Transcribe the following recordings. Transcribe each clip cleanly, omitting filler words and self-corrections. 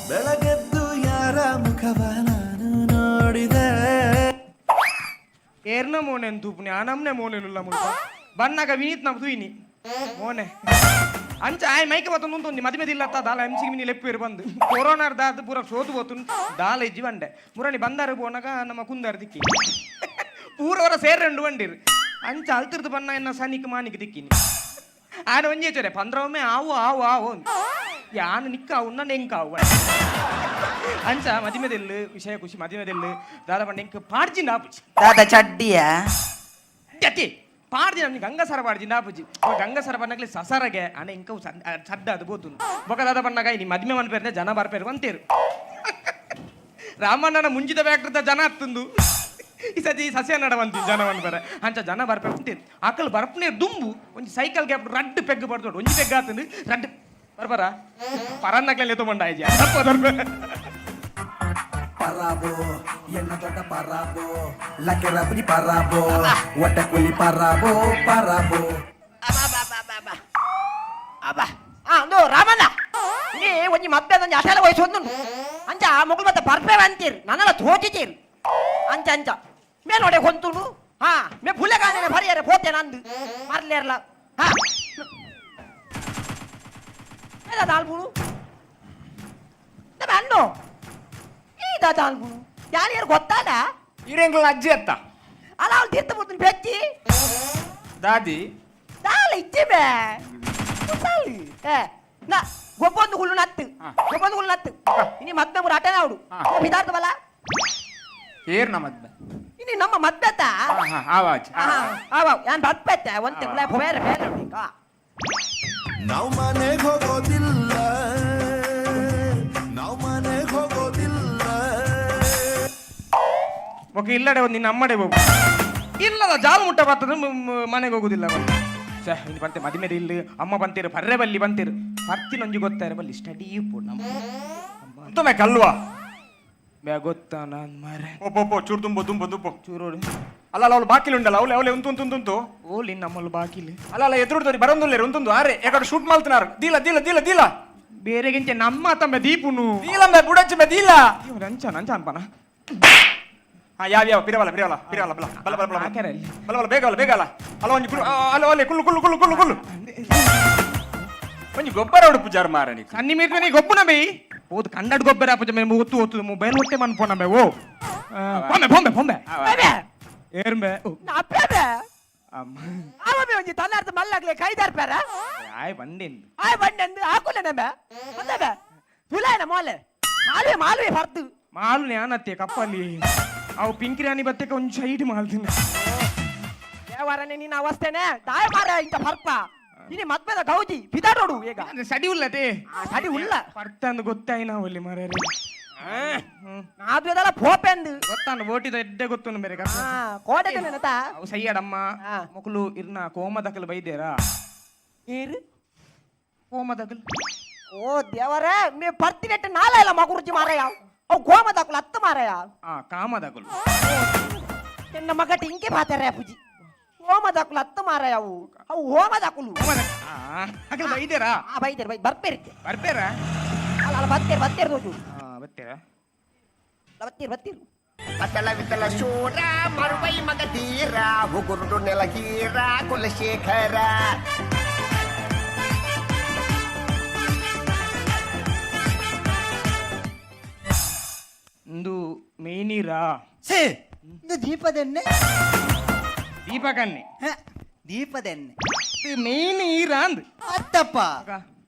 ಬೆಳಗೆದ್ದು ಯಾರ ಮುಖವ ನಾನು ನೋಡಿದೆ ಏರ್ನ ಮೋನೆ ತೂಪುನಿ ಆನಮ್ನೆ ಮೋನೆನುಲ್ಲ ಮುಲ್ಪ ಬನ್ನಾಗ ವಿನೀತ್ ನಮ್ಮ ತುಯಿನಿ ಮೋನೆ ಅಂಚ ಆಯ್ ಮೈಕೆ ಬತ್ತೊಂದು ಮದಿಮೆದಿಲ್ಲ ದಾಲ ಎಂಸಿಗೆ ಮಿನಿ ಲೆಪ್ಪೇರು ಬಂದು ಕೊರೋನಾರ್ ದಾದ ಪೂರ ಸೋತು ಹೋತು ದಾಲ ಇಜ್ಜಿ ಬಂಡೆ ಮುರಣಿ ಬಂದಾರು ಬೋನಾಗ ನಮ್ಮ ಕುಂದಾರು ದಿಕ್ಕಿ ಪೂರವರ ಸೇರ್ರೆಂಡು ಬಂಡಿರು ಅಂಚ ಅಲ್ತಿರ್ದು ಬನ್ನ ಎನ್ನ ಸನಿಕ್ ಮಾನಿಕ್ ದಿಕ್ಕಿನಿ ಆನ ಒಂಜಿ ಚೋರೆ ಪಂದ್ರವೊಮ್ಮೆ ಆವು ಆವು ಆವು ಯಾನ ನಿಕ್ಕಾವು ನನ್ನ ಎಂಕಾವು ಅಂಚ ಮದಿಮೆದೆಲ್ಲು ವಿಷಯ ಖುಷಿ ಮದಿಮೆದೆಲ್ಲು ದಾದ ಬಂಡ ಎಂಕ್ ಪಾಡ್ಜಿಂದ ಆಪುಜಿ ದಾದ ಚಡ್ಡಿಯ ಜತಿ ಪಾಡ್ದಿ ನಮ್ಗೆ ಗಂಗಸರ ಪಾಡ್ಜಿಂದ ಆಪುಜಿ ಗಂಗಸರ ಬನ್ನಗ್ಲಿ ಸಸರಗೆ ಅಣ್ಣ ಎಂಕವು ಸಡ್ಡ ಅದು ಬೋತು ಬೊಕ ದಾದ ಬಣ್ಣಗ ನೀ ಮದಿಮೆ ಮನ್ಪೇರ್ದೆ ಜನ ಬರ್ಪೇರು ಅಂತೇರು ರಾಮಣ್ಣನ ಮುಂಜಿದ ಬ್ಯಾಕ್ರದ ಜನ ಹತ್ತುಂದು ಈ ಸತಿ ಸಸ್ಯ ನಡವಂತಿ ಜನ ಮನ್ಪೇರ ಅಂಚ ಜನ ಬರ್ಪೇರು ಅಂತೇರು ಆಕಲ್ ಬರ್ಪನೆ ದುಂಬು ಒಂಜಿ ಸೈಕಲ್ ಗ್ಯಾಪ್ ರಡ್ಡು ಪೆಗ್ ಬರ್ತೋಡು ಒಂಜಿ ಪೆಗ್ ಆತಂದು ರಡ್ಡು ಬರ್ಬರ ಪರನ್ನಕ್ಲೆಲ್ಲ ಎತ್ತುಕೊಂಡ ಆಯ್ಜಿ ಪರಾಬೋ ಎನ್ನ ದೊಡ್ಡ ಪರಾಬೋ ಲಕೆರಬನಿ ಪರಾಬೋ ಒಟ್ಟ ಕುಲಿ ಪರಾಬೋ ಪರಾಬೋ ಅಂದು ರಾಮಣ್ಣ ನೀ ಒಂಜಿ ಮದ್ದೊಂಜಿ ಅಟಲ ವಯಸ್ಸು ಒಂದು ಅಂಚ ಮೊಗಲು ಮತ್ತೆ ಬರ್ಪೇವೆ ಅಂತೀರಿ ನನ್ನೆಲ್ಲ ತೋಚಿತೀರಿ ಅಂಚ ಅಂಚ ಮೇ ನೋಡಿ ಹೊಂತುಂಡು ಹಾ ಮೇ ಫುಲೆಗಾನೆ ಬರಿಯಾರೆ ಪೋತೆ ನಂದು ಮರ್ಲೇರ್ಲ ಹಾ ದಾಲ್ಬುಳು ಅಣ್ಣು ಈದ ದಾಲ್ಬುಳು ಯಾರು ಗೊತ್ತಾದ ಇರೆಂಗ್ಲ ಅಜ್ಜಿ ಅತ್ತ ಅಲ್ಲ ಅವ್ಳು ತೀರ್ಥ ಬಿಡ್ತೀನಿ ಬೆಚ್ಚಿ ದಾದಿ ದಾಲ ಇಚ್ಚಿ ಬೇ ನಾ ಗೊಬ್ಬೊಂದು ಹುಲ್ಲು ನತ್ತು ಗೊಬ್ಬೊಂದು ಹುಲ್ಲು ನತ್ತು ಇನಿ ಮದ್ದೆ ಮೂರು ಅಟೆನ ಅವಡು ಬಿದಾರ್ಥ ಬಲ ಏರ್ನ ಮದ್ದೆ ಇನಿ ನಮ್ಮ ಮದ್ದತ್ತ ಆವಾಜ್ ಆವ ಯಾನ್ ಬದ್ಪೆತ್ತೆ ಒಂತೆ ಬೇರೆ ಬೇರೆ ನಾವು ಮನೆಗೆ ಹೋಗೋದಿಲ್ಲ ನಾವು ಮನೆಗೆ ಹೋಗೋದಿಲ್ಲ ಓಕೆ ಇಲ್ಲಡೆ ಒಂದು ನಿನ್ನ ಅಮ್ಮಡೆ ಹೋಗು ಇಲ್ಲದ ಜಾಲು ಮುಟ್ಟ ಬರ್ತದೆ ಮನೆಗೆ ಹೋಗುದಿಲ್ಲ ಛೇ ಇಲ್ಲಿ ಬಂತೆ ಮದಿಮೇಲೆ ಇಲ್ಲಿ ಅಮ್ಮ ಬಂತೀರು ಪರ್ರೆ ಬಲ್ಲಿ ಬಂತೀರು ಪರ್ತಿನೊಂಜಿ ಗೊತ್ತಾರ ಬಲ್ಲಿ ಸ್ಟಡಿ ಪೂರ್ಣ ತುಂಬೆ ಕಲ್ವಾ ಬೇ ಗೊತ್ತಾ ನಾನು ಮಾರೆ ಒಬ್ಬೊಬ್ಬ ಚೂರು ತುಂಬ ತುಂಬ ತುಂಬ ಚೂರೋಡು ಅಲ್ಲ ಅವಳು ಬಾಕಿಲು ಉಂಡಲ್ಲ ಅವಳೆ ಅವಳೆ ಉಂತು ಓಲಿ ನಮ್ಮಲ್ಲಿ ಬಾಕಿಲಿ ಅಲ್ಲ ಎದುರುದವ್ರಿ ಬರೋದಿಲ್ಲ ಉಂತುಂದು ಆರೆ ಯಾಕಡೆ ಶೂಟ್ ಮಾಡ್ತಿನಾರು ದೀಲ ದೀಲ ದೀಲ ದೀಲ ಬೇರೆಗಿಂಚೆ ನಮ್ಮ ತಮ್ಮ ದೀಪುನು ದೀಲಂಬೆ ಬುಡಚ್ಚ ಬೆ ದೀಲ ನಂಚ ನಂಚ ಅನ್ಪನ ಯಾವ ಪಿರವಲ್ಲ ಪಿರವಲ್ಲ ಪಿರವಲ್ಲ ಬಲ ಬಲ ಬಲ ಬಲ ಬಲ ಬಲ ಬೇಗಲ್ಲ ಬೇಗಲ್ಲ ಅಲ್ಲ ಒಂಜಿ ಅಲ್ಲ ಒಲೆ ಕುಲ್ಲು ಕುಲ್ಲು ಕುಲ್ಲು ಕುಲ್ಲು ಕುಲ್ಲು ಒಂಜಿ ಗೊಬ್ಬರ ಹೊಡು ಪೂಜಾರ ಮಾರನಿ ಸನ್ನಿ ಮೀರ್ನಿ ಗೊಬ್ಬನ ಬೈ ಓದ್ ಕನ್ನಡ ಗೊಬ್ಬರ ಪೂಜೆ ಮೇ ಒತ್ತು ಒತ್ತು ಮೊಬೈಲ್ ಹೊಟ್ಟೆ ಮನ್ಪೋನ ಬೇ ಓ ಪೊಂಬೆ ಪೊಂಬೆ ಪೊಂಬೆ ಏರ್ಬೆ ಅಪ್ಪೆ ಅವಮೆ ಒಂಜಿ ತನ್ನಾರ್ಥ ಮಲ್ಲಾಗ್ಲೆ ಕೈದಾರ್ಪಾರ ಆಯ್ ಬಂದಿನ್ ಆಯ್ ಬಂಡೆಂದು ಹಾಕುಲೆ ನಮ್ಮೆ ಅಂದಬೆ ತುಲಾಯನ ಮೋಲೆ ಮಾಲ್ವೆ ಮಾಲ್ವೆ ಬರ್ದು ಮಾಲು ನ್ಯಾನತ್ತೆ ಕಪ್ಪಲ್ಲಿ ಅವು ಪಿಂಕಿರಾಣಿ ಬತ್ತಕ್ಕೆ ಒಂದು ಸೈಡ್ ಮಾಲ್ತೀನಿ ದೇವರನೆ ನಿನ್ನ ಅವಸ್ಥೆನೆ ದಾಯ ಮಾರ ಇಂತ ಬರ್ಪ ಇನಿ ಮದ್ಮೆದ ಗೌಜಿ ಬಿದಾಡೋಡು ಈಗ ಸಡಿ ಉಲ್ಲತೆ ಸಡಿ ಉಲ್ಲ ಪರ್ತಂದು ಗೊತ್ತಾಯಿ ನಾವಲ್ಲಿ ಮಾರ್ಯಾರೆ ನಾದ್ವೆದಲ್ಲ ಪೋಪೆಂದು ಗೊತ್ತಾನು ಓಟಿದ ಎಡ್ಡೆ ಗೊತ್ತು ಬೇರೆ ಕೋಟೆ ನೆನತ ಅವು ಸೈಯಡಮ್ಮ ಮಕ್ಕಳು ಇರ್ನ ಕೋಮದಕಲ್ ಬೈದೇರಾ ಏರು ಕೋಮದಕಲ್ ಓ ದೇವರೇ ಮೇ ಪರ್ತಿನೆಟ್ಟು ನಾಲ ಇಲ್ಲ ಮಗುರುಜಿ ಮಾರಯ್ಯ ಅವು ಗೋಮದಕುಲು ಹತ್ತು ಮಾರಯ್ಯ ಕಾಮದಕಲು ಎನ್ನ ಮಗಟಿ ಇಂಕೆ ಬಾತಾರೆ ಪೂಜಿ ಹೋಮದಕುಲು ಹತ್ತು ಮಾರಯ್ಯ ಅವು ಹೋಮದಕುಲು ಅಕಲ್ ಬೈದೇರಾ ಬೈದೇರು ಬೈ ಬರ್ಪೇರಿ ಬರ್ಬೇರ ಅಲ್ಲ ಅಲ್ಲ ಬತ್ತೇರು ಬತ್ತೇರು ತೋಜು ಬತ್ತೇರಾ ಬತ್ತೀರು ಬತ್ತೀರು ಅತಲ ವಿತಲ ಶೂರ ಮರುವೈ ಮಗಧೀರ ಹುಗುರುಡು ನೆಲಗೀರ ಕುಲಶೇಖರ ಇಂದು ಮೇನೀರಾ ಸೇ ಇದು ದೀಪದೆಣ್ಣೆ ದೀಪಕನ್ನೆ ದೀಪದೆಣ್ಣೆ ಮೇನೀರ ಅಂದ್ ಅತ್ತಪ್ಪ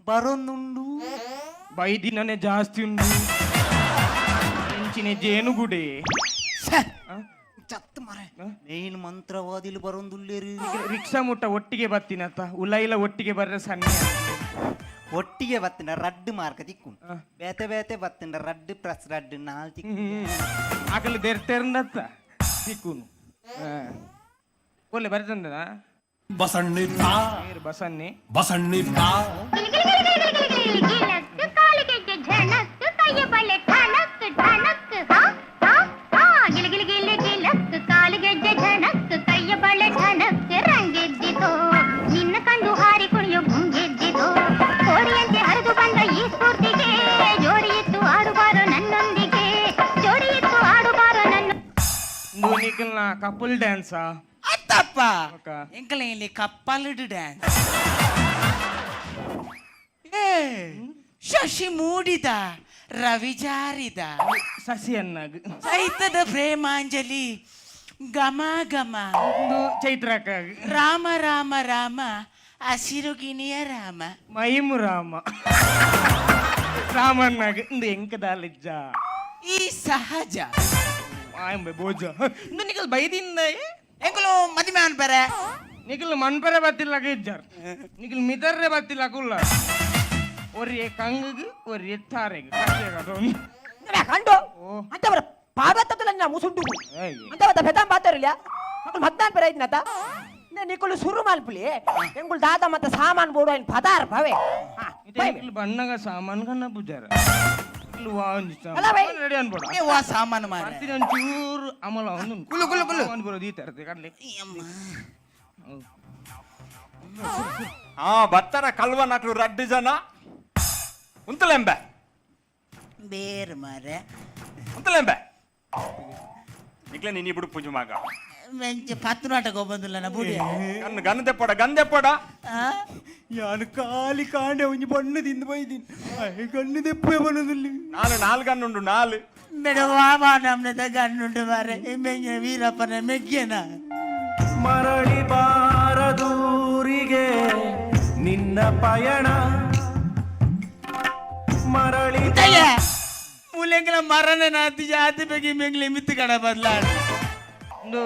ಬರೊಂದುಂಡು ಬೈದಿನನೆ ಜಾಸ್ತಿ ಉಂಡು ಹೆಂಚಿನ ಜೇನುಗುಡೆ ಚತ್ತು ಮರ ಮೇನ್ ಮಂತ್ರವಾದಿಲು ಬರೊಂದುಲ್ಲೇರು ರಿಕ್ಷಾ ಮುಟ್ಟ ಒಟ್ಟಿಗೆ ಬತ್ತಿನತ್ತ ಉಲೈಲ ಒಟ್ಟಿಗೆ ಬರ್ರೆ ಸಣ್ಣ ಒಟ್ಟಿಗೆ ಬತ್ತಿನ ರಡ್ಡು ಮಾರ್ಕ ತಿಕ್ಕು ಬೇತೆ ಬೇತೆ ಬತ್ತಿನ ರಡ್ಡು ಪ್ಲಸ್ ರಡ್ಡು ನಾಲ್ ತಿಕ್ಕು ಆಕಲು ತೆರ್ತೆರ್ನತ್ತ ತಿಕ್ಕುನು ಒಳ್ಳೆ ಬರ್ತಂದ ಬಸಣ್ಣಿ ಬಸನ್ನಿ ಬಸಣ್ಣಿ ನಿನ್ನ ಕಂಡು ಹಾರಿ ಕುಣಿಯೋ ಗುಂಗೆದ್ದಿತೋ ಕೋರಿಯಂತೆ ಹರಿದು ಬಂದ ಈ ನಿಖಲ್ನ ಕಪಲ್ ಡ್ಯಾನ್ಸಾ ಅತ್ತಪ್ಪ ಅಕ್ಕ. ಎಂಕಲ ಇಲ್ಲಿ ಕಪ್ಪಲ್ಡ್ ಡ್ಯಾನ್ಸ್ ಏ ಶಶಿ ಮೂಡಿದ ರವಿ ಜಾರಿದ ಸಸಿ ಅನ್ನಾಗ ಚೈತದ ಪ್ರೇಮಾಂಜಲಿ ಘಮ ಘಮ ಒಂದು ಚೈತ್ರಕ್ಕಾಗ ರಾಮ ರಾಮ ರಾಮ ಹಸಿರು ಗಿಣಿಯ ರಾಮ ಮೈಮು ರಾಮ ರಾಮನ್ನಾಗ ಒಂದು ಎಂಕದಾಲಿಜ್ಜ ಈ ಸಹಜ ಆಯಂಬೆ ಬೋಜ ಇಂದು ನಿಖಲ್ ಬೈದಿಂದ ಎಂಕಲು ಮದುವೆ ಅನ್ಬೇರೆ ನಿಖಲ್ ಮನ್ಪರೆ ಬತ್ತಿಲ್ಲ ಇಜ್ಜಾರ್ ನಿಖಲ್ ಮಿದರ್ರೆ ಬತ್ತಿಲ್ಲ ಕುಲ್ಲ ಒರ್ರೆ ಕಂಗಗ್ ಒರ್ರೆ ತಾರೆಗ್ ಕಂಡು ಓ. ಅಂತ ಬರ ಪಾರ್ವತಲ್ಲ ನಾ ಮುಸುಂಡು ಏಯ್. ಅಂತ ಬತ್ತ ಬೆತಾಂ ಬಾತರಿಲ್ಲ ಮಕ್ಕಳು ಮದ್ನಾನ್ ಬೇರೆ ಇದ್ನತ ನಿಕ್ಕಳು ಶುರು ಮಾಲ್ಪುಲಿ ಎಂಗುಳು ದಾದ ಮತ್ತೆ ಸಾಮಾನ್ ಬೋಡು ఆయన ಪದಾರ್ ಭವೆ ನಿಖಲ್ ಬಣ್ಣಗ ಸಾಮಾನ್ ಕನ್ನ ಬುಜಾರ ನಿಖಲ್ ವಾಂಜಿ ಅಲ್ಲ ಬೈ. ರೆಡಿ ಅನ್ಬೋಡ ಏ ವಾ ಸಾಮಾನು ಮಾರ ಬರ್ತೀನಿ ಒಂಚೂರು ಅಮಲ ಅವನು ಕುಲು, ಕುಲು, ಕುಲು. ಬರೋದು ಈ ತರತೆ ಕಡ್ಲಿ ಹಾ ಬತ್ತಾರ ಕಲ್ವ ನಕ್ಲು ರಡ್ಡು ಜನ ಉಂತಲೆಂಬೆ ಬೇರೆ ಮಾರೆ ಉಂತಲೆಂಬೆ ನಿಕ್ಲೆ ನೀನು ಬಿಡು ಪೂಜೆ ಮಗ ಮೆಂಚ ಪತ್ತನಾಟಕ್ಕೆ ಹೋಗೋದಿಲ್ಲ ನಾ ಬುಡಿ ಗಂದೆಪ್ಪಡ ಯಾನು ಕಾಲಿ ಕಾಂಡೆ ಒಂಜಿ ಬಣ್ಣದಿಂದ ಬೈದಿನಿ ಕಣ್ಣು ದೆಪ್ಪೆ ಬಣ್ಣದಲ್ಲಿ ನಾಲ್ ಗನ್ನುಂಡು ನಾಲ್ ಬೇಡ ವಾವಾ ನಮ್ನದ ಗಣ್ಣುಂಟು ಮಾರೆ ಮೆಂಜ ವೀರಪ್ಪನ ಮೆಗ್ಗೆನ ಮರಳಿ ಬಾರದೂರಿಗೆ ನಿನ್ನ ಪಯಣ ಮರಳಿ ಮೂಲೆಂಗಲ ಮರನ ನಾತಿ ಜಾತಿ ಬಗ್ಗೆ ಮೆಂಗ್ಲೆ ಮಿತ್ತು ಕಡ ಬದಲಾಡ ಒಂದು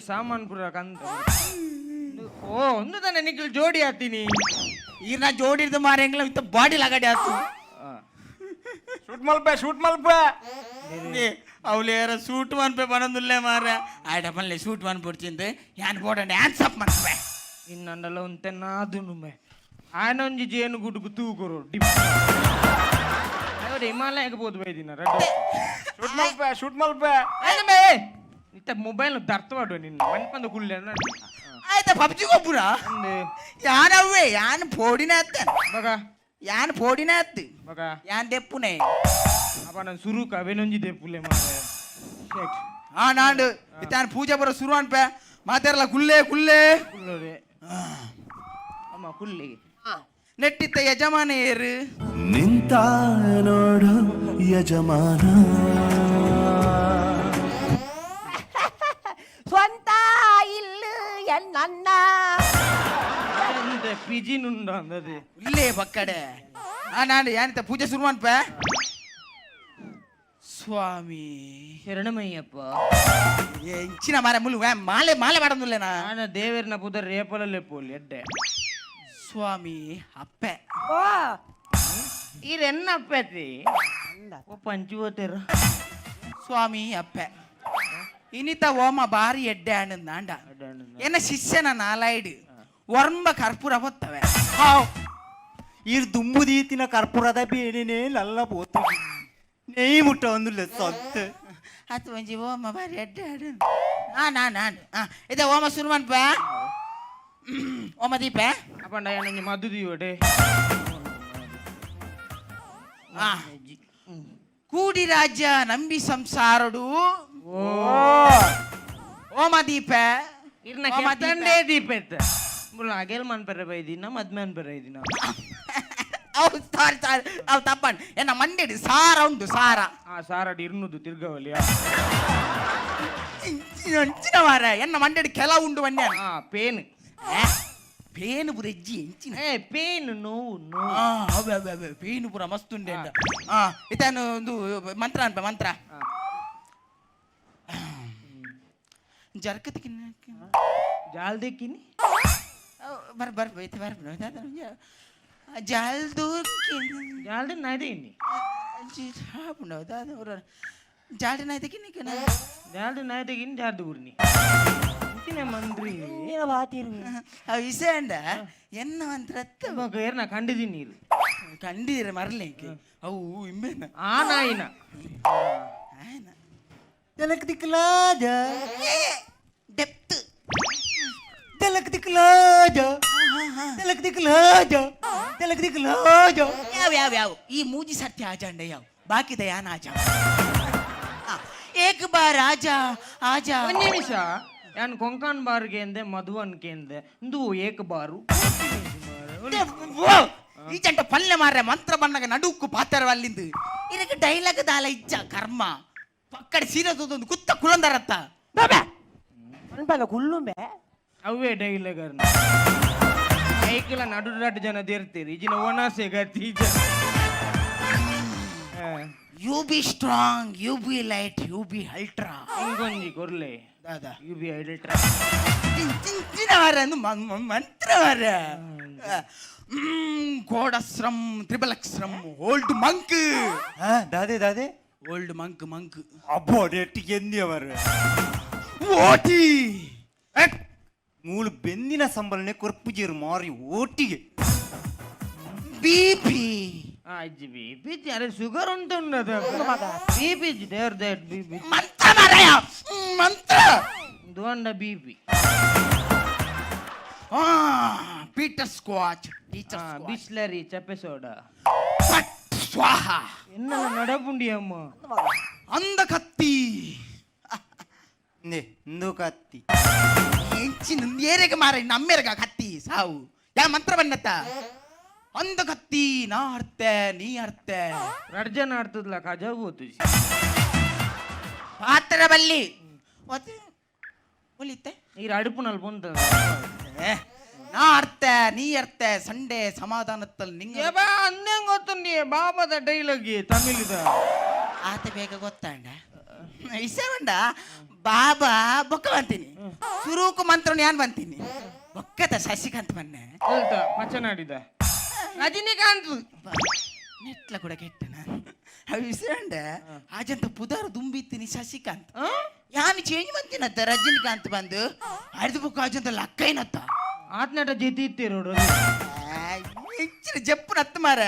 ಸಾಮಾನ್ ಪುರ ಕಂತ ಓ ಒಂದು ತಾನೆ ನಿಖಲ್ ಜೋಡಿ ಹಾಕ್ತೀನಿ ಈಗ ನಾ ಜೋಡಿರ್ದು ಮಾರೆಂಗ್ಲ ಇತ್ತ ಬಾಡಿ ಲಗಾಡಿ ಆತು ಶೂಟ್ ಮಲ್ಪೆ ಅವಲೇರ ಸೂಟ್ ಮನ್ಪೆ ಬನದುಲ್ಲೆ ಮಾರ ಆಯ್ಡ ಮಲ್ಲೆ ಸೂಟ್ ಮನ್ ಪುಡ್ಚಿಂದು ಯಾನ್ ಬೋಡ ಡ್ಯಾನ್ಸ್ ಅಪ್ ಮನ್ಪೆ ಇನ್ನಂಡಲ್ಲ ಒಂತೆ ನಾದು ನುಮ್ಮೆ ಆನೊಂಜಿ ಜೇನು ಗುಡುಗು ತೂಗುರು ಹಿಮಾಲಯಕ್ಕೆ ಬೋದು ಬೈದಿನ ಶೂಟ್ ಮಲ್ಪೆ ಇತ್ತ ಮೊಬೈಲ್ ದರ್ತ ಮಾಡುವ ನಿನ್ನ ಮನ್ಪಂದ ಕುಳ್ಳೆ ಆಯ್ತಾ ಪಬ್ಜಿ ಗೊಬ್ಬರ ಯಾನವ್ವೆ ಯಾನ್ ಪೋಡಿನ ಅತ್ತ ಮಗ ಯಾನ್ ಪೋಡಿನ ಅತ್ತು ಮಗ ಯಾನ್ ದೆಪ್ಪುನೆ ಅಪ್ಪ ನಾನು ಸುರು ಕವೆನೊಂಜಿದೆ ಪುಲ್ಲೆ ಮಾರೆ ಹಾ ನಾಂಡು ಇತ್ತಾನ್ ಪೂಜೆ ಬರೋ ಶುರು ಅನ್ಪೆ ಮಾತಾರಲ್ಲ ಕುಲ್ಲೆ ಕುಲ್ಲೆ ಕುಳ್ಳೋದೆ ಅಮ್ಮ ಕುಳ್ಳಿಗೆ ನೆಟ್ಟಿತ್ತ ಯಜಮಾನ ಏರು ನಿಂತ ನೋಡು ಯಜಮಾನ ಸ್ವಂತ ಇಲ್ಲು ಎನ್ನ ಪಿಜಿನುಂಡ ಅಂದದೆ ಇಲ್ಲೇ ಬಕ್ಕಡೆ ಆ ನಾಂಡು ಯಾನಿತ್ತ ಪೂಜೆ ಶುರು ಅನ್ಪೆ ಸ್ವಾಮಿ ಶರಣಮಯ್ಯಪ್ಪ ಎಂಚಿನ ಮಾರೆ ಮುಳ್ಳು ಮಾಲೆ ಮಾಲೆ ಮಾಡಂದುಲ್ಲೇನಾ ನಾನು ದೇವರಿನ ಪುದರ್ ರೇಪಲಲ್ಲೇ ಪೋಲಿ ಎಡ್ಡೆ ಸ್ವಾಮಿ ಅಪ್ಪೆ ಓ ಇರೆನ್ನ ಅಪ್ಪೆತಿ ಓ ಪಂಚು ಓತೇರ ಸ್ವಾಮಿ ಅಪ್ಪೆ ಇನಿತ ಓಮ ಬಾರಿ ಎಡ್ಡೆ ಆನಂದ್ ನಾಂಡ ಎನ್ನ ಶಿಷ್ಯನ ನಾಲಾಯ್ಡು ವರ್ಮ ಕರ್ಪೂರ ಹೊತ್ತವೆ ಇರ್ ದುಂಬು ದೀತಿನ ಕರ್ಪೂರದ ಬೇನೆನೇ ನಲ್ಲ ಪೋತು ನೆಯ್ ಮುಟ್ಟ ಒಂದುಲ್ಲ ಸೊತ್ತು ಹತ್ತು ಮಂಜಿ ಓಮ ಬಾರಿ ಎಡ್ಡೆ ಆಡು ನಾನು ಇದೆ ಓಮ ಶುರು ಮಾಡ್ಪ ಓಮ ದೀಪ ಅಪ್ಪಂಡ ನನಗೆ ಮದ್ದು ಒಡೆ ಕೂಡಿ ರಾಜ್ಯ ನಂಬಿ ಸಂಸಾರಡು ಓಮ ದೀಪ ಇರ್ನ ಕೆತ್ತಂಡೆ ದೀಪ ಎತ್ತ ಮುಳ್ಳ ಅಗೆಲ್ ಮನ್ಪರೆ ಬೈದಿನ ಮದ್ಮೆ ಅನ್ಪರೆ ಐದಿನ ಅವು ಸಾರಿ ಅವು ತಪ್ಪಂಡು ಎನ್ನ ಮಂಡೆಡು ಸಾರ ಉಂಟು ಸಾರ ಆ ಸಾರಡಿ ಇರ್ನುದು ತಿರ್ಗವಲಿಯ ಎಂಚಿನ ಮಾರ ಎನ್ನ ಮಂಡೆಡು ಕೆಲ ಉಂಡು ಬನ್ನಿ ಆ ಪೇನ್ ಪೇನು ಪುರ ಎಜ್ಜಿ ಎಂಚಿನ ಪೇನ್ ನೋವು ನೋವು ಅವೆ ಪೇನು ಪುರ ಮಸ್ತ್ ಉಂಡೆ ಅಂತ ಇತಾನು ಒಂದು ಮಂತ್ರ ಅನ್ಪ ಮಂತ್ರ ಜರ್ಕತಿಕಿನ ಜಾಲ್ದೆಕ್ಕಿನಿ ಬರ್ ಜಲ್ದು ಜಾಲ್ದೆ ನಾಯ್ದೆ ಇನ್ನಿ ಜಾಲ್ಡಿ ನಾಯ್ದಕಿನಿ ಜಾಲ್ದೆ ನಾಯ್ದೆಗಿನ್ ಜಾರ್ದು ಗುರ್ನಿ ಇಂಚಿನ ಮಂದ್ರಿ ಏನು ಬಾತಿರು ವಿಷಯಂಡ ಎನ್ನ ಮಂತ್ರ ಮಗ ಏರ್ನ ಕಂಡಿದ್ದೀನಿ ನೀರು ಕಂಡಿದ್ದೀರ ಮರಲಿಕ್ಕೆ ಅವು ಇಮ್ಮೇನ ಆ ನಾಯಿನ ತಲಕ್ ದಿಕ್ಲಾಜ ಡೆಪ್ತ್ ತಲಕ್ ದಿಕ್ಲಾಜ ತಲಕ್ ದಿಕ್ಲಾಜ ತಲಕ್ ದಿಕ್ಲಾಜ ಯಾವ ಈ ಮೂಜಿ ಸತ್ಯ ಆಜಂಡ ಯಾವ ಬಾಕಿದ ಯಾನ ಆಜ ಏಕ್ ಬಾರ್ ಆಜಾ ಆಜಾ ಒಂದ್ ನಿಮಿಷ ನಾನು ಕೊಂಕಣ್ ಬಾರ್ಗೆ ಅಂದೆ ಮಧುವನ್ಗೆ ಅಂದೆ ಇಂದು ಏಕ ಬಾರು ಈ ಜಂಟ ಪಲ್ಲೆ ಮಾರ್ರೆ ಮಂತ್ರ ಬಣ್ಣಗ ನಡುಕ್ಕು ಪಾತ್ರವಲ್ಲಿಂದು ಇದಕ್ಕೆ ಡೈಲಾಗ್ ದಾಲ ಇಜ್ಜ ಕರ್ಮ ಪಕ್ಕಡೆ ಸೀರೆ ತೋದೊಂದು ಕುತ್ತ ಕುಲಂದರತ್ತ ಅನ್ಪಲ್ಲ ಕುಲ್ಲುಂಬೆ ಅವೇ ಡೈಲಾಗರ್ ಐಕಲ ನಡು ಜನ ದೇರ್ತೀರಿ ಈಜಿನ ಓನಾಸೆ ಗತಿ you be strong you be light you be ultra ಹಿಂಗೊಂಜಿ ಕೊರ್ಲೆ ದಾದಾ ಯು ಬಿ ಐಡಲ್ಟ್ರಾ ಚಿಂಚಿನ ವಾರ ಮಂತ್ರ ವಾರ ಘೋಡಶ್ರಮ್ ತ್ರಿಬಲಕ್ಶ್ರಮ್ ಓಲ್ಡ್ ಮಂಕ್ ದಾದೆ ದಾದೆ ಓಲ್ಡ್ ಮಂಕ್ ಮಂಕ್ ಅಬ್ಬೋ ನೆಟ್ಟಿಗೆ ಎಂದಿಯವರು ಓಟಿ ಮೂಳು ಬೆಂದಿನ ಸಂಬಳನೆ ಕೊರ್ಪುಜಿರು ಮಾರಿ ಓಟಿಗೆ ಬಿಪಿ ಅಜ್ಜಿ ಬಿ ಅರೆ ಶುಗರ್ ಉಂಟು ಬಿ ಪಿ ದೇವ್ರ ದೇಟ್ ಬಿ ಪಿ ಮಂತ್ರ ಮಾರಾಯ ಮಂತ್ರ ದೋಂಡ B P Peter squash Bisleri ಚಪ್ಪೆ ಸೋಡಾ ಸ್ವಾಹ ಎನ್ನಲ್ಲ ನಡಪುಂಡಿ ಅಮ್ಮ ಅಂದ ಕತ್ತಿ ಇಂದು ಕತ್ತಿ ಹೆಂಚಿನ ಏರೆಗೆ ಮಾರ ನಮ್ಮೆರಗ ಕತ್ತಿ ಸಾವು ಯಾ ಮಂತ್ರ ಬನ್ನತ್ತ ಅಂದ ಕತ್ತಿ ನಾ ಅರ್ತೆ ನೀ ಅರ್ತೆ ರಡ್ಜನ ಆಡ್ತದ್ಲ ಕಜಾವು ತುಜಿ ಪಾತ್ರ ಬಲ್ಲಿ ಒಲಿತೆ ಈ ಅಡುಪುನಲ್ಲಿ ಬಂತ ನಾ ಅರ್ತೆ ನೀ ಅರ್ತೆ ಸಂಡೆ ಸಮಾಧಾನತ್ತಲ್ಲಿ ನಿಂಗೆ ಅನ್ನಂಗ್ ಗೊತ್ತುಂಡಿ ಬಾಬಾದ ಡೈಲಾಗ್ ತಮಿಳಿದ ಆತ ಬೇಗ ಗೊತ್ತಾಂಡ ಇಸವಂಡ ಬಾಬಾ ಬೊಕ್ಕ ಬಂತೀನಿ ಸುರೂಕು ಮಂತ್ರ ಯಾನ್ ಬಂತೀನಿ ಬೊಕ್ಕದ ಶಶಿಕಾಂತ್ ಬನ್ನೆ ಹೇಳ್ತ ಪಚನಾಡಿದ ರಜನಿಕಾಂತ್ ನೆಟ್ಲ ಕೂಡ ಕೆಟ್ಟ ನಾನು ವಿಸಂಡ ಆಜಂತ ಪುದಾರ ದುಂಬಿತ್ತೀನಿ ಶಶಿಕಾಂತ್ ಯಾನು ಚೇಂಜ್ ಬಂತೀನತ್ತ ರಜನಿಕಾಂತ್ ಬಂದು ಅರ್ಧ ಬುಕ್ ಆಜಂತ ಲಕ್ಕೈನತ್ತ ಆತ್ನಟ ಜೊತೆ ಇತ್ತೀರೋಡು ಹೆಚ್ಚಿನ ಜಪ್ಪು ನತ್ತ ಮಾರ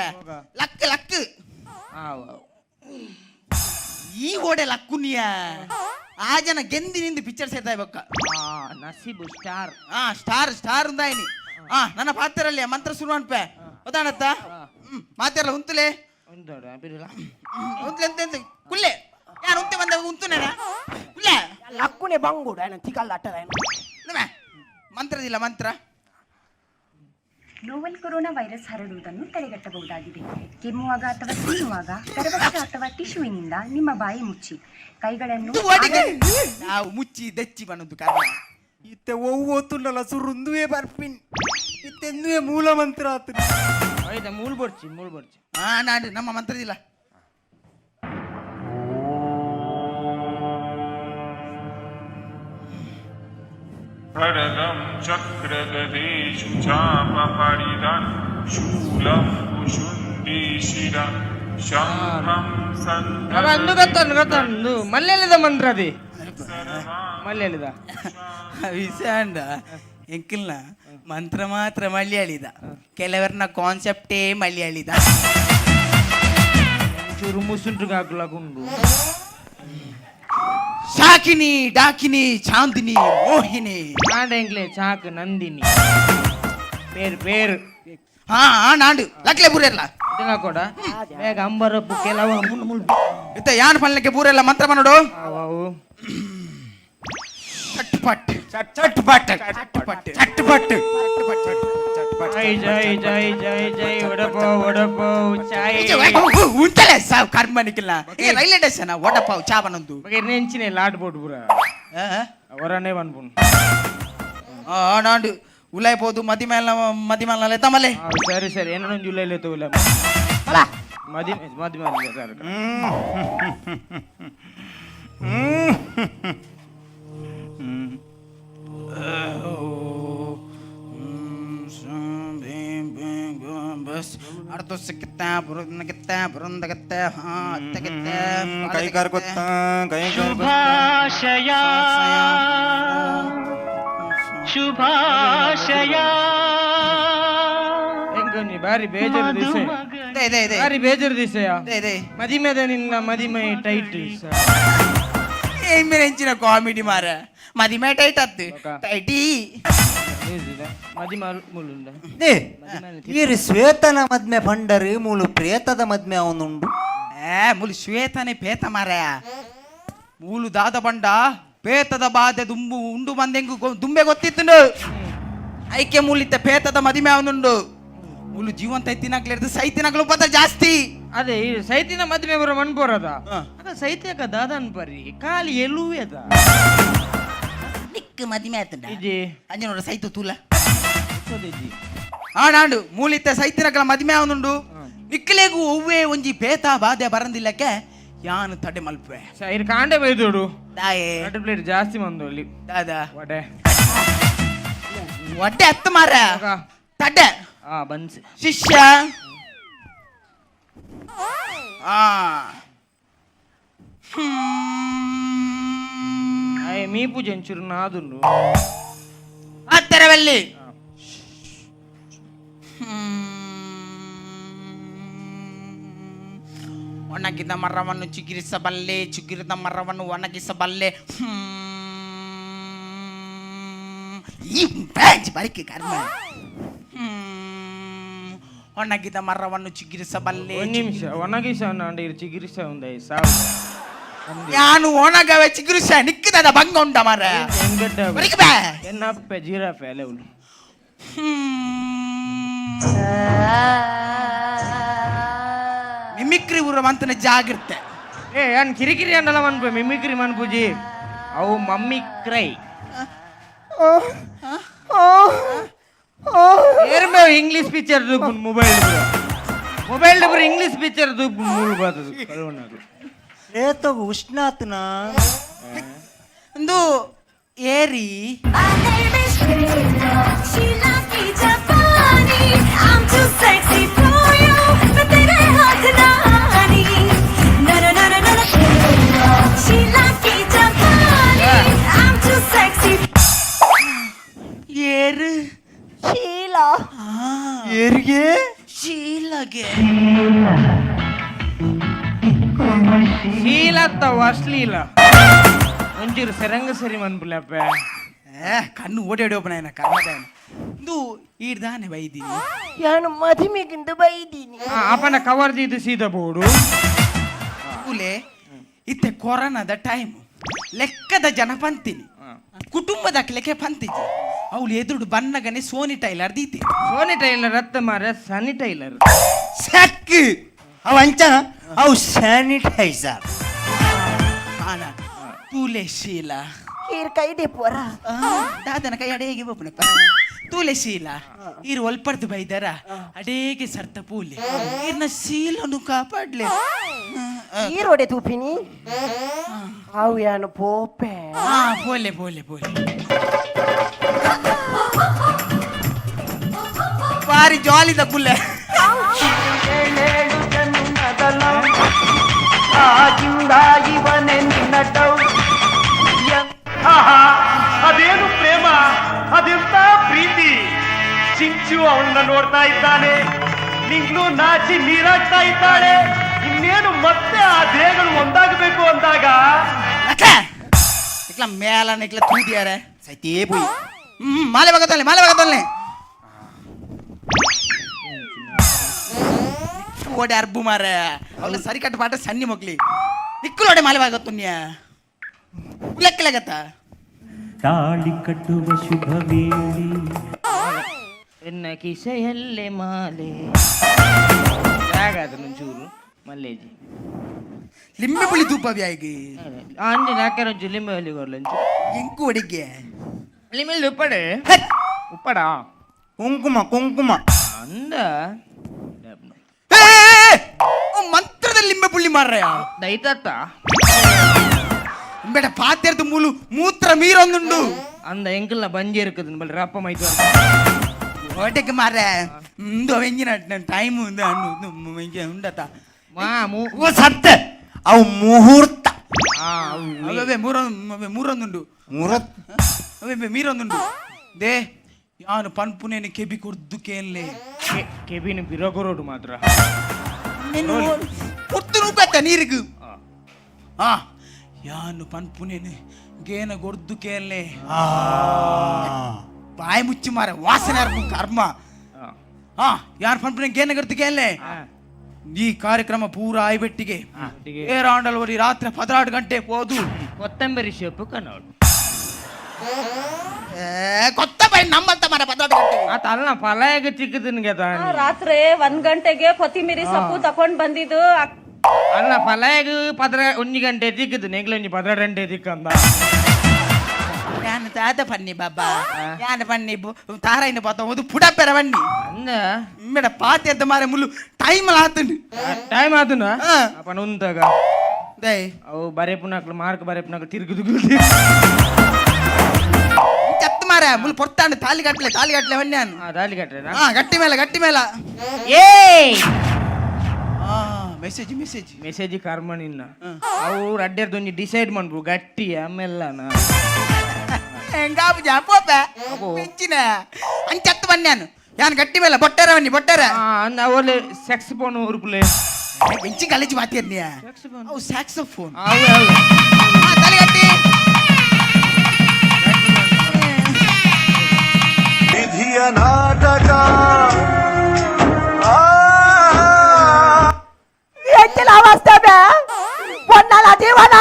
ಲಕ್ ಲಕ್ ಈ ಓಡೆ ಲಕ್ಕುನಿಯ ಆ ಜನ ಗೆಂದಿನಿಂದ ಪಿಕ್ಚರ್ ಸೇರ್ತಾ ಬೊಕ್ಕ ನಸೀಬು ಸ್ಟಾರ್ ಸ್ಟಾರ್ ಸ್ಟಾರ್ ಉಂದಾಯಿನಿ ನನ್ನ ಪಾತ್ರಲ್ಲಿ ಮಂತ್ರ ಶುರು ಅನ್ಪೆ ಗೊತ್ತಾಣತ್ತ ಮಾತಾರಲ್ಲ ಉಂತುಲೆ ಉಂತ್ಲೆ ಅಂತ ಕುಲ್ಲೆ ಯಾರು ಉಂತೆ ಬಂದ ಉಂತುನೇನ ಕುಲ್ಲೆ ಲಕ್ಕುನೆ ಬಂಗುಡ ತಿಕಲ್ಲ ಅಟ್ಟದ ಮಂತ್ರದಿಲ್ಲ ಮಂತ್ರ ನೋವೆಲ್ ಕೊರೋನಾ ವೈರಸ್ ಹರಡುವುದನ್ನು ತಡೆಗಟ್ಟಬಹುದಾಗಿದೆ. ಕೆಮ್ಮುವಾಗ ಅಥವಾ ಸೀನುವಾಗ ಕರವಸ್ತ್ರ ಅಥವಾ ಟಿಶ್ಯೂವಿನಿಂದ ನಿಮ್ಮ ಬಾಯಿ ಮುಚ್ಚಿ ಕೈಗಳನ್ನು ನಾವು ಮುಚ್ಚಿ ದಚ್ಚಿ ಬನ್ನದು ಕಾರಣ ಇತ್ತೆ ಒವ್ವೊತ್ತುಂಡಲ್ಲ ಸುರುಂದುವೆ ಬರ್ಪಿನ್ ಇತ್ತೆಂದುವೆ ಮೂಲ ಮಂತ್ರ ಆತು ಆಯ್ತಾ ಮೂಲ್ ಬರ್ಚಿ ನಾನು ನಮ್ಮ ಮಂತ್ರದಿಲ್ಲ खड्गं चक्रगदेषु चापपरिदं शूलं कुशुण्डीशिरं शङ्खं ಅಂದು ಗೊತ್ತಂದು ಮಲ್ಲೆಲಿದ ಮಂತ್ರ ಅದಿ ಮಲ್ಲೆಲಿದ ವಿಷಂಡ ಎಂಕಿಲ್ನ ಮಂತ್ರ ಮಾತ್ರ ಮಲಯಾಳಿದ ಕೆಲವರನ್ನ ಕಾನ್ಸೆಪ್ಟೇ ಮಲಯಾಳಿದ ಚೂರು ಮುಸುಂಟು ಹಾಕ್ಲಾಗುಂಡು ಶಾಕಿನಿ ಡಾಕಿನಿ ಚಾಂದಿನಿ ಮೋಹಿನಿ ಆಡೆಂಗ್ಲೆ ಚಾಕ್ ನಂದಿನಿ పేరు ನಾಂಡು ಲಕ್ಲೆ ಬೂರೆಲ್ಲ ಇದನ್ನ ಕೊಡ ಬೇಗ ಅಂಬರಪ್ಪು ಕೆಲವು ಮುಳ್ಳು ಇತ್ತ ಯಾನ್ ಪಲ್ಲೆಕ್ಕೆ ಬೂರೆಲ್ಲ ಮಂತ್ರ ಮಾಡೋಡು ಅವು ಚಟ್ಪಟ್ ಚಟ್ಪಟ್ ಚಟ್ಪಟ್ ಚಟ್ಪಟ್ ಜೈ ಜೈ ಜೈ ಜೈ ಜೈ ಒಡಪೋ ಚಾಯ್ ಉಂಟಲೆ ಸಾವ್ ಕರ್ಮನಿಕಿಲ್ಲ ಏ ರೈಲ್ವೆ ಸ್ಟೇಷನ್ ವಡಪಾವ್ ಚಾ ಬನ್ನೊಂದು ಬಗ್ಗೆ ನೆಂಚಿನ ಲಾಡ್ ಬೋಟ್ ಪುರ ಅವರನ್ನೇ ಬಂದ್ಬಿಡು ನಾಂಡು ಉಲಾಯ್ಬೋದು ಮದಿ ಮೇಲೆ ತಮ್ಮಲೆ ಸರಿ ಏನೋ ಜುಲೈಲಿ ತೋಲ ಮದಿ ಮೇಲೆ ಅರ್ಧ ಸಿಕ್ಕತ್ತ ಬುರುದನಗಿತ್ತ ಬುರುಂದಗತ್ತ ಅತ್ತಗತ್ತ ಕೈ ಕಾರ್ಕೊತ್ತ ಕೈ ಶುಭಾಶಯ ಹೆಂಗ ಬಾರಿ ಬೇಜಾರು ದಿವಸ ಬಾರಿ ಬೇಜಾರು ದಿವಸ ಮದಿಮೆದ ನಿನ್ನ ಮದಿಮೆ ಟೈಟ್ ಹೆಂಚಿನ ಕಾಮಿಡಿ ಮಾರ ಮದಿಮೆ ಟೈಟ್ ಅತ್ತು ಟೈಟಿ ಈರು ಶ್ವೇತನ ಮದ್ಮೆ ಪಂಡರು ಮೂಲು ಪ್ರೇತದ ಮದ್ಮೆ ಅವನುಂಡು ಮುಲು ಶ್ವೇತನೇ ಪೇತ ಮಾರ ಮೂಲು ದಾದ ಬಂಡ ಪೇತದ ಬಾಧೆ ದುಂಬು ಉಂಡು ಬಂದೆಂಗು ದುಂಬೆ ಗೊತ್ತಿತ್ತು ಐಕೆ ಮೂಲಿತ್ತ ಪೇತದ ಮದಿಮೆ ಅವನುಂಡು ಮೂಲು ಜೀವಂತ ಎತ್ತಿನಾಗ್ಲಿರ್ದು ಸೈತಿನಾಗ್ಲು ಪದ ಜಾಸ್ತಿ ಅದೇ ಈ ಸೈತಿನ ಮದ್ವೆ ಬರೋ ಮನ್ಪೋರದ ಅದ ಸೈತ್ಯಕ ದಾದನ್ ಪರಿ ಕಾಲಿ ಎಲುವೆದ ನಿಕ್ ಮದಿಮೆ ಆಯ್ತಂಡ ಇಜಿ ಅಂಜನೋಡ ಸೈತು ತೂಲ ಇಜಿ ಆನಾಂಡು ಮೂಲಿತ್ತ ಸೈತಿನಕಲ ಮದಿಮೆ ಅವನುಂಡು ನಿಕ್ಕಲೇಗು ಒವ್ವೇ ಒಂಜಿ ಪೇತ ಬಾಧೆ ಬರಂದಿಲ್ಲಕ್ಕೆ ಯಾನು ತಡೆ ಮಲ್ಪೆ ಇದು ಕಾಂಡೆ ಬೈದೋಡು ದಾಯೆ ಎರಡು ಪ್ಲೇಟ್ ಜಾಸ್ತಿ ಬಂದು ಅಲ್ಲಿ ದಾದಾ ವಡೆ ಒಡ್ಡೆ ಹತ್ತು ಮಾರ ಹೋಗ. ತಡ್ಡೆ ಬನ್ಸಿ ಶಿಷ್ಯ ಮೀ ಪೂಜೆ ಒಂಚೂರು ನಾದುಂಡು ಹತ್ತರವಲ್ಲಿ ಒಣಗಿದ ಮರವನ್ನು ಚಿಗುರಿಸಬಲ್ಲೆ ಚಿಗುರಿದ ಮರವನ್ನು ಒಣಗಿಸಬಲ್ಲೆ ಈ ಬ್ಯಾಂಚ್ ಬರಿಕೆ ಕರ್ಮ ಒಣಗಿದ ಮರವನ್ನು ಚಿಗುರಿಸಬಲ್ಲೆ ಒಂದ್ ನಿಮಿಷ ಒಣಗಿಸ ಚಿಗಿರಿಸ ಒಂದ್ 5,000 ನಾನು ಒಣಗವೆ ಚಿಗುರಿಸ ನಿಕ್ಕಿದ ಭಂಗ ಉಂಟ ಮರ ಬರಿಕೆ ಬಾ ಎನ್ನಪ್ಪೆ ಜೀರಾಫೆ ಅಲೆವಲು ಮಿಮಿಕ್ರಿ ಊರ ಮಂತನ ಜಾಗಿರ್ತೆ ಅನ್ ಕಿರಿಕಿರಿ ಅನ್ನಲ್ಲ ಮನ್ಪು ಮಿಮಿಕ್ರಿ ಮನ್ಪುಜಿ ಅವು ಮಮ್ಮಿ ಕ್ರೈ ಏರ್ಮೆ ಇಂಗ್ಲಿಷ್ ಪಿಕ್ಚರ್ ದೂಪು ಮೊಬೈಲ್ ಡಬ್ರು ಇಂಗ್ಲಿಷ್ ಪಿಕ್ಚರ್ ದೂಪು ಮೂರು ಬಾತದು ಕಳವನಾಗು ಏತೋ ಉಷ್ಣಾತ್ನ ಒಂದು ಏರಿ ಏರು ಶೀಲಾ ಏರಿಗೆ ಶೀಲಗೆ ಶೀಲತ್ತವ ಅಶ್ಲೀಲ ಒಂಚೂರು ಸರಂಗ ಸರಿ ಮನ್ಪುಲಪ್ಪ ಕಣ್ಣು ಓಡಿ ಓಪನ ಕರ್ಮದಾಯನ ಇದು ಈಡ್ದಾನೆ ಬೈದೀನಿ ನಾನು ಮದುವೆಗಿಂತ ಬೈದೀನಿ ಅಪ್ಪನ ಕವರ್ ಇದು ಸೀದಾ ಬೋಡು ಕೂಲೆ ಇತ್ತೆ ಕೊರೋನಾದ ಟೈಮ್ ಲೆಕ್ಕದ ಜನ ಪಂತಿನಿ ಕುಟುಂಬದ ಲೆಕ್ಕ ಪಂತಿಜಿ ಅವಳು ಎದುರು ಬನ್ನಗನೆ ಸೋನಿ ಟೈಲರ್ ದೀತಿ ಸೋನಿ ಟೈಲರ್ ಅತ್ತ ಮಾರ ಸನಿ ಟೈಲರ್ ಸಕ್ ಅವ ಅಂಚನ ಅವು ಸ್ಯಾನಿಟೈಸರ್ ಆನ ತೂಲೆ ಶೀಲ ಈರ್ ಕೈ ದೇಪುವರ ದಾದನ ಕೈ ಅಡೇಗೆ ಬೋಪನಪ್ಪ ತೂಲೆ ಶೀಲ ಈರು ಒಲ್ಪಡ್ದು ಬೈದಾರ ಅಡೇಗೆ ಸರ್ತ ಪೂಲೆ ಈರ್ನ ಶೀಲನು ಕಾಪಾಡ್ಲೆ ಈರೋಡೆ ತೂಪಿನಿ ಅವು ಯಾನು ಪೋಪೆ ಪೋಲೆ ಪೋಲೆ ಪೋಲೆ ಬಾರಿ ಜಾಲಿದ ಪುಲ್ಲೆ ಅದೇನು ಪ್ರೇಮ ಅದೆಂತ ಪ್ರೀತಿ ಚಿಂಚು ಅವಳನ್ನ ನೋಡ್ತಾ ಇದ್ದಾನೆ ನಿಂಗ್ಲು ನಾಚಿ ನೀರಾಗ್ತಾ ಇದ್ದಾಳೆ ಇನ್ನೇನು ಮತ್ತೆ ಆ ದೇಹಗಳು ಒಂದಾಗಬೇಕು ಅಂದಾಗ ಇಕ್ಲ ಮೇಲನ ಇಕ್ಲ ತೂದಿಯಾರೆ ಸೈತೇ ಪೋಯಿ ಮಾಲೆ ಬಾಗತ್ತಲ್ಲೇ ಓಡೆ ಅರ್ಬು ಮಾರ ಅವಳ ಸರಿ ಕಟ್ಟು ಪಾಟ ಸನ್ನಿ ಮಗ್ಲಿ ನಿಕ್ಕಲೋಡೆ ಮಾಲೆ ಬಾಗತ್ತುನ್ಯ ಲೆಕ್ಕಲಾಗತ್ತ ತಾಳಿ ಕಟ್ಟುವ ಶುಭ ವೇಳೆ ಎನ್ನ ಕಿಸೆಯಲ್ಲೇ ಮಾಲೆ ಹೇಗಾದ ಒಂಚೂರು ಮಲ್ಲೇಜಿ ಲಿಂಬೆ ಪುಳಿ ತೂಪ ಬ್ಯಾಗಿ ಅಂಜಿ ನಾಕರ ಒಂಚು ಲಿಂಬೆ ಅಲ್ಲಿ ಕೊರ್ಲಂಚು ಎಂಕು ಒಡಿಗೆ ಲಿಂಬೆಲ್ ಉಪ್ಪಡೆ ಉಪ್ಪಡಾ ಕುಂಕುಮ ಅಂದ ಮಂತ್ರದ ಲಿಂಬೆ ಪುಳ್ಳಿ ಮಾರ್ರಯ ದೈತತ್ತ ಬೇಡ ಪಾತ್ರೆದು ಮೂಲು ಮೂತ್ರ ಮೀರೊಂದುಂಡು ಅಂದ ಎಂಕಲ್ನ ಬಂಜಿ ಇರುಕದು ಬಲ್ ರಪ್ಪ ಮೈತು ಹೊಟ್ಟೆಗೆ ಮಾರ್ರೆ ಮುಂದು ವೆಂಜಿನ ಟೈಮ್ ಉಂಡತ ಮಾ ಸತ್ತ ಅವು ಮುಹೂರ್ತ ಅವೇ ಮೂರೊಂದುಂಡು ಅವೇ ಮೀರೊಂದುಂಡು ದೇ ಯಾನು ಪನ್ಪುನೇನು ಕೆಬಿ ಕೊರ್ದು ಕೇನ್ಲೆ ಕೆಬಿನ ಬಿರಗೊರೋಡು ಮಾತ್ರ ಪುತ್ತು ನೂಕತ್ತ ನೀರಿಗೂ ಯಾನು ಪನ್ಪುನೇನು ಗೇನ ಗೊರ್ದು ಕೇನ್ಲೆ ಬಾಯಿ ಮುಚ್ಚಿ ಮಾರ ವಾಸನೆ ಕರ್ಮ ಯಾರು ಪನ್ಪುನೇನು ಗೇನ ಗೊರ್ದು ಕೇನ್ಲೆ ಈ ಕಾರ್ಯಕ್ರಮ ಪೂರ ಆಯ್ಬೆಟ್ಟಿಗೆ ಏರಾಂಡಲ್ ರಾತ್ರಿ 16 ಗಂಟೆ ಹೋದು ಕೊತ್ತಂಬರಿ ಸೊಪ್ಪು ಕನ್ನೋಡು ಕೊತ್ತ ಬೈ ನಮ್ಮಂತ ಮರ 16 ಗಂಟೆ ಅಲ್ಲ ಪಲಾಯಗ ಚಿಕ್ಕದನ್ಗೆ ರಾತ್ರಿ 1 ಗಂಟೆಗೆ ಕೊತ್ತಿಮೀರಿ ಸೊಪ್ಪು ತಕೊಂಡ್ ಬಂದಿದ್ದು ಅಲ್ಲ ಪಲಾಯಗ 1 ಗಂಟೆ ತಿಕ್ಕದು ನೆಗ್ಲೊಂಜಿ 12 ಗಂಟೆ ತಿಕ್ಕಂದ ಯಾನ ತಾತ ಪನ್ನಿ ಬಾಬಾ ಯಾನ ಪನ್ನಿ ತಾರಾಯಿನ ಪಾತ ಒಂದು ಪುಡಪೆರ ಬನ್ನಿ ಅಂದ ಮೇಡ ಪಾತಿ ಅಂತ ಮಾರೆ ಮುಳ್ಳು ಟೈಮ್ ಆತುಂಡು ಟೈಮ್ ಆತುನ ಅಪ್ಪ ಉಂತಾಗ ದೈ ಅವು ಬರೆಪುನಕ್ಲು ಮಾರ್ಕ್ ಬರೆಪುನಕ್ಲು ತಿರುಗುದು ಚತ್ತು ಮಾರ ಮುಳ್ಳು ಪೊರ್ತಾಂಡು ತಾಲಿ ಗಟ್ಲೆ ಹೊನ್ಯಾನು ದಾಲಿ ಕಟ್ರೆ ಗಟ್ಟಿ ಮೇಲ ಏ ಮೆಸೇಜ್ ಮೆಸೇಜ್ ಕರ್ಮ ನಿನ್ನ ಅವು ರಡ್ಡರ್ದೊಂದು ಡಿಸೈಡ್ ಮಾಡ್ಬು ಗಟ್ಟಿ ಆಮೇಲೆ ಎಂಗಾಬು ಜಾಪೋಪ ಹೆಚ್ಚಿನ ಅಂಚತ್ತು ಬನ್ಯಾನು ಯಾನ್ ಗಟ್ಟಿ ಮೇಲೆ ಬೊಟ್ಟರ ಅವಳೆ ಸೆಕ್ಸ್ ಫೋನ್ ಉರುಪುಲೆ ಬೆಂಚಿ ಕಲಿಜಿ ಮಾತಿಯರ್ನಿಯ ಅವು ಸ್ಯಾಕ್ಸೋಫೋನ್ ಅವು ತಲೆಗಟ್ಟಿ ವಿಧಿಯ ನಾಟಕ పొన్నాల జీవన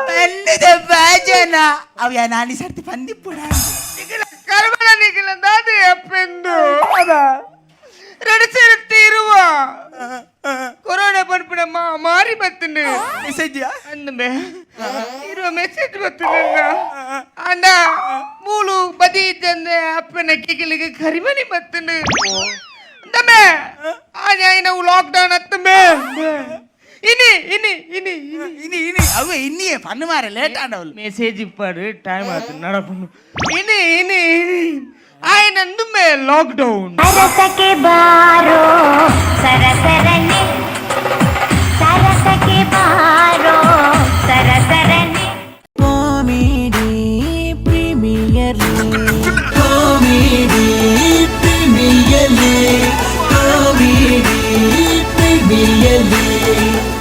పెళ్ళిదే బాజన అవి నాని సర్తి పందిప్పుడా ಕರ್ಮನ ನಿಖಿಲ ದಾದಿ ಅಪ್ಪೆಂದು ರಡಿಸಿರುತ್ತಿ ಇರುವ ಕೊರೋನಾ ಪನ್ಪುಡಮ್ಮ ಮಾರಿ ಬತ್ತುಂಡು ಮೆಸೇಜ್ ಅಂದಮೆ ಇರುವ ಮೆಸೇಜ್ ಬತ್ತುಂಡ ಅಂದ ಮೂಲು ಬದಿ ಇದ್ದಂದೆ ಅಪ್ಪನ ಕಿಗಿಲಿಗೆ ಕರಿಮನಿ ಬತ್ತುಂಡು ಅಂದಮೆ ನಾವು ಲಾಕ್ಡೌನ್ ಹತ್ತಮೆ ಇನಿ ಅವು ಇನ್ನಿಯೇ ಪಣ್ಣು ಮಾರ ಲೇಟ್ ಆಡವಳು ಮೆಸೇಜ್ ಇಪ್ಪಾಡು ಟೈಮ್ ಆಯ್ತು ನಡಪುಂಡು ಇನಿ ఆయన ಲಾಕ್ಡೌನ್ ಬಾರೋ ಸರಸರ